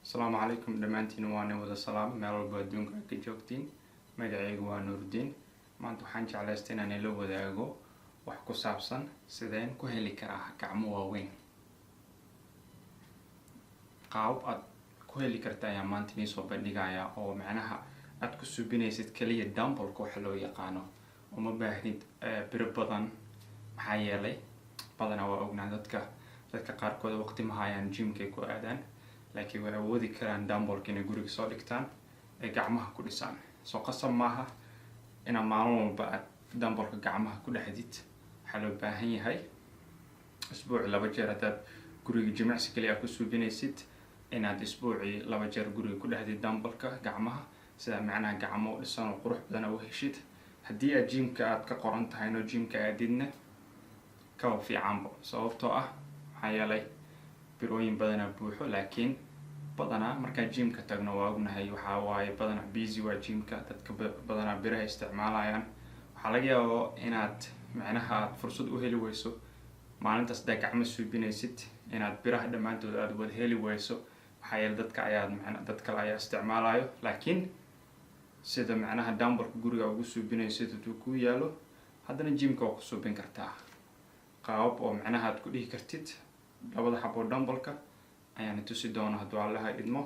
السلام عليكم دمانتين وانا وذا السلام ميلو بادونك كجوكتين magacaygu waa Nuruddin maanta waxaan jeclaystay inaan la wadaago wax ku saabsan sideen ku heli karaa gacmo waaweyn qaab aad ku heli kartaa ayaa maanta inii soo bandhigaya oo macnaha aad ku subinaysid kaliya dumbbell-ka waxa loo yaqaano uma baahnid biro badan maxaa yeelay badanaa waa ognaa dadka qaarkood waqti ma hayaan gym-ka ku aadaan laakiin way awoodi karaan dumbbell-ka inay guriga soo dhigtaan ee gacmaha ku dhisaan soo qasab maaha ina maalin walba aad dumbbell-ka gacmaha ku dhaxdid waxaa loo baahan yahay isbuuc 2 jeer hadaad guriga jimicsi kaliya ku subinaysid inaad isbuucii 2 jeer guriga ku dhaxdid dumbbell-ka gacmaha sida macnaha gacmo dhisan oo qurux badan u heshid haddii aad gym-ka aad ka qoran tahay no gym-ka aadidna ka fiicanba sababtoo ah maxaa yeelay birooyin badanaa buuxo laakiin badanaa markaan gym-ka tagno waa ognahay waxaa waaye badanaa busy waa gym-ka dadka badanaa biraha isticmaalayaan waxaa laga yaabaa inaad macnaha aad fursad u heli weyso maalintaas hadaa gacmo subinaysid inaad biraha dhammaantood aad wada heli weyso maxaa yeelay dad kale ayaa isticmaalayo laakiin sida macnaha dumbbell-ka guriga ugu subinaysid hadduu ku yaalo haddana gym-ka waa ku subin kartaa qaabab oo macnaha aad ku dhihi kartid labada xabo dumbbell-ka ayaan tusi doonaa hadduu Allaha idmo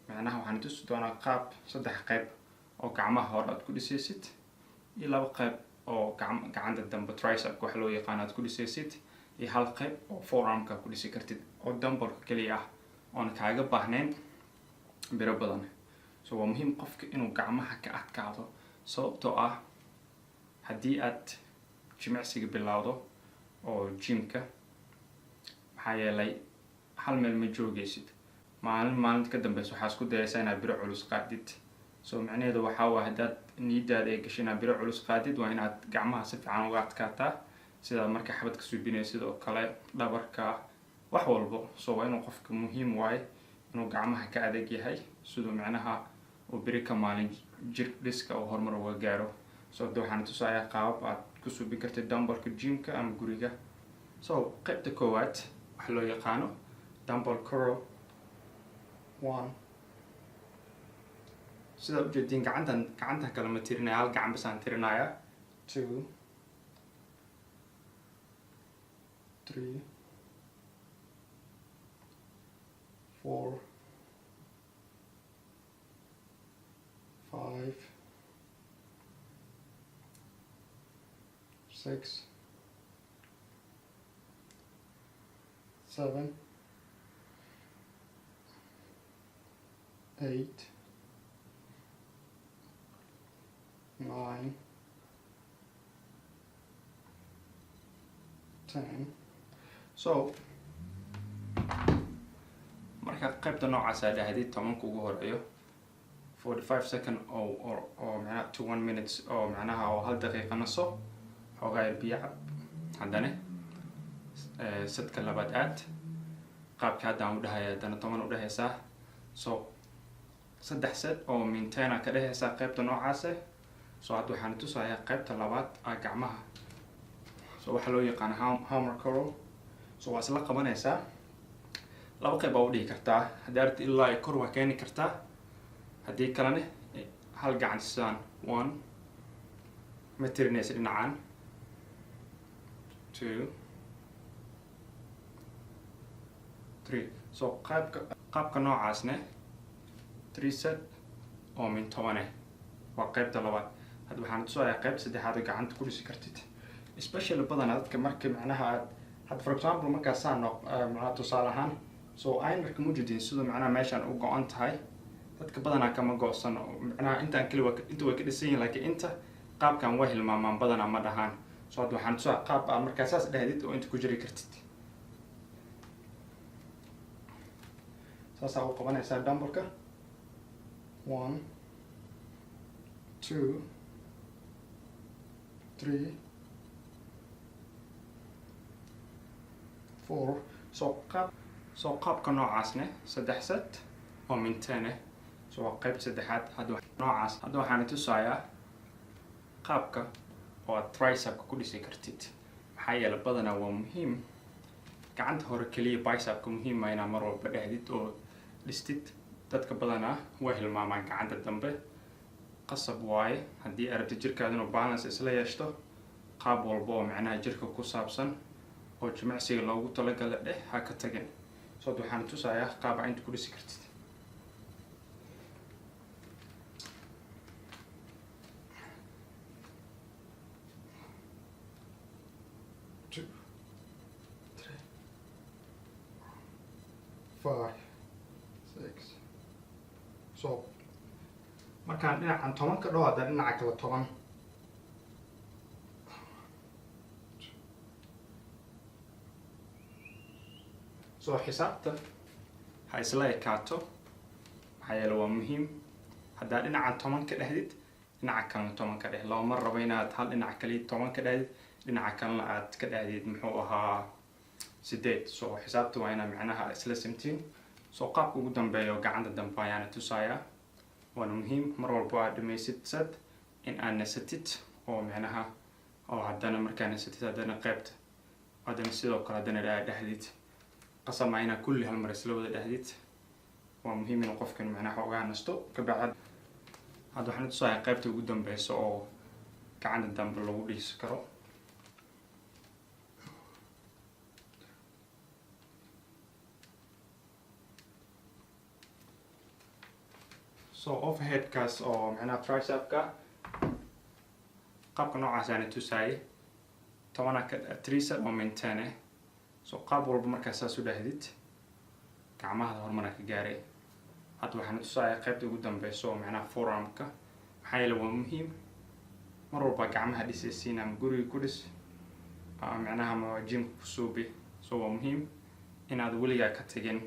macnaha waxaan tusi doonaa qaab 3 qayb oo gacmaha hore aad ku dhisaysid iyo 2 qayb oo gacanta dambe tricep wax loo yaqaan aad ku dhisaysid iyo 1 qayb oo forearm-ka ku dhisi kartid oo dumbbell-ka kaliya ah oon kaaga baahnayn biro badan so waa muhiim qofka inuu gacmaha ka adkaado sababtoo ah haddii aad jimicsiga bilowdo oo gym-ka maxaa yeelay hal meel ma joogaysid maalinta ka dambeysa waxaa isku dayaysaa inaad biro culus qaadid soo macnaheedu waxaa waa haddaad niidaada ay gashay inaad biro culus qaadid waa inaad gacmaha si fiican uga adkaataa sida marka xabadka subinaysid oo kale dhabarka wax walbo soo waa inuu qofka muhiim waaye inuu gacmaha ka adag yahay sidoo macnaha uu biri ka maalin jir dhiska oo horumar uga gaaro soo hadda waxaan tusayaa qaabab aad ku subin kartid dumbbell-ka gym-ka ama guriga soo qaybta koowaad waxa loo yaqaano dumbbell curl 1 sida ujeedin gacanta kale ma tirinaya hal gacan bas aan tirinaya 2 3 4 5 6 7 8 9 10 so marka qaybta noocaas aad dhahdid 10 ugu horeeyo 45 second oo macnaha to 1 minutes oo macnaha oo 1 daqiiqo naso xogaa biyo cab haddana sadka labaad aad qaabka haddaan u dhahay haddana 10 u dhahaysaa so 3 set oo maintain ka dhahaysaa qaybta noocaas so hadda waxaan tusayaa qaybta labaad gacmaha so waxa loo yaqaan hammer curl so waa isla qabanaysaa 2 qayb u dhigi kartaa haddii aad ilaa kor waa keeni kartaa haddii kalena hal gacan sidaan 1 ma tirinaysa dhinacaan 2 3 so qaabka noocaasne 3 set oo min 10 waa qaybta labaad hadda waxaan tusayaa qayb saddexaad oo gacanta ku dhisi kartid especially badanaa dadka markii macnaha aad for example markaas aan macnaha tusaale ahaan so aynarka mujidin sidoo macnaha meeshaan u go'an tahay dadka badanaa kama go'san macnaha inta way ka dhisan yihiin laakiin inta qaabkan waa hilmaamaan badanaa ma dhahaan so hadda waxaan tusayaa qaab aad markaas saas dhahdid oo inta ku jiri kartid saasaa u qabanaysaa dumbbell-ka 1 2 3 4 so qaabka noocaasne 3 set oo min 10 so waa qayb saddexaad hadda waxaan tusayaa qaabka oo aad tricep-ka ku dhisi kartid maxaa yeelay badanaa waa muhiim gacanta hore kaliya bicepka muhiim ah inaad mar walba dhahdid oo dhistid dadka badanaa waa hilmaamaan gacanta dambe qasab waaye haddii aad rabto jirkaada inuu balance isla yeeshto qaab walba oo macnaha jirka ku saabsan oo jimicsiga loogu talagalay dheh ha ka tagin soo waxaan tusayaa qaab aad inta ku dhisi kartid so markaan dhinacan 10 ka dhawaada dhinaca kale 10 soo xisaabta ha isla ekaato maxaa yeelay waa muhiim haddaa dhinaca 10 ka dhahdid dhinaca kale 10 ka dheh loo mar rabo inaad hal dhinac kale 10 ka dhahdid dhinaca kalena aad ka dhahdid muxuu ahaa 8 soo xisaabta waa inaa macnaha isla simtiin soo qaabka ugu dambeeyo gacanta dambe ayaana tusayaa waana muhiim mar walba aad dhamaysid sad in aad nasatid oo macnaha oo haddana markaa nasatid haddana qaybta haddana sidoo kale haddana dhahdid qasab ma inaa kulli hal mar isla wada dhahdid waa muhiim in qofkan macnaha uga nasto ka bacad hadda waxaan tusayaa qaybta ugu dambeysa oo gacanta dambe lagu dhisi karo so overhead kaas oo macnaha tricepka qaabka noocaas aan tusaayay 10 tricep oo maintain so qaab walba markaas saas u dhahdid gacmaha hormar ka gaaray hadda waxaan tusayaa qaybta ugu dambeysa oo macnaha forearmka maxaa yeelay waa muhiim mar walba gacmaha dhisaysiin ama guriga ku dhis macnaha ma gym ku suubi so waa muhiim inaad weligaa ka tagin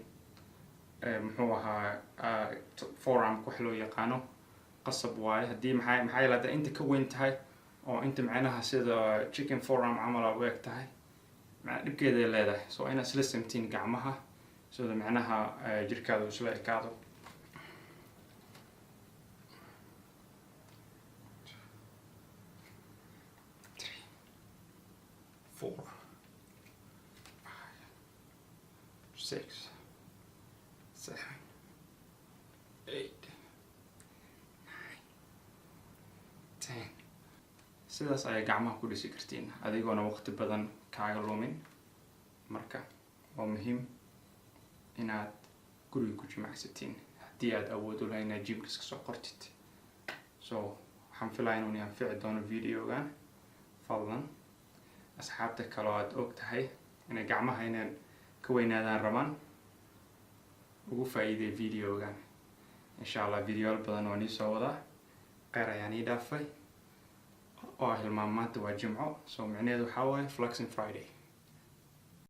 muxuu ahaa forearm wax loo yaqaano qasab waaye haddii maxaa yeelay hadda inta ka weyn tahay oo inta macnaha sida chicken forearm camal u eg tahay macnaha dhibkeeday leedahay so inaad isla simtiin gacmaha sida macnaha jirkaada isla ekaado four, 5, 6, 7, 8, 9, 10 sidaas ayay gacmaha ku dhisi kartiin adigoona waqti badan kaaga lumin marka waa muhiim inaad guriga ku jimacsatiin haddii aad awood u lahayn inaad gymka iska soo qortid so waxaan filayaa inuu anfici doono videogan fadlan asxaabta kale oo aad og tahay inay gacmaha inaan ka weynaadaan rabaan ugu faa'iiday videogan insha Allah video badan oo nii soo wada qeyr ayaan ii dhaafay oo hilmaam maanta waa jimco so micnaheedu waxaa waaye flexing Friday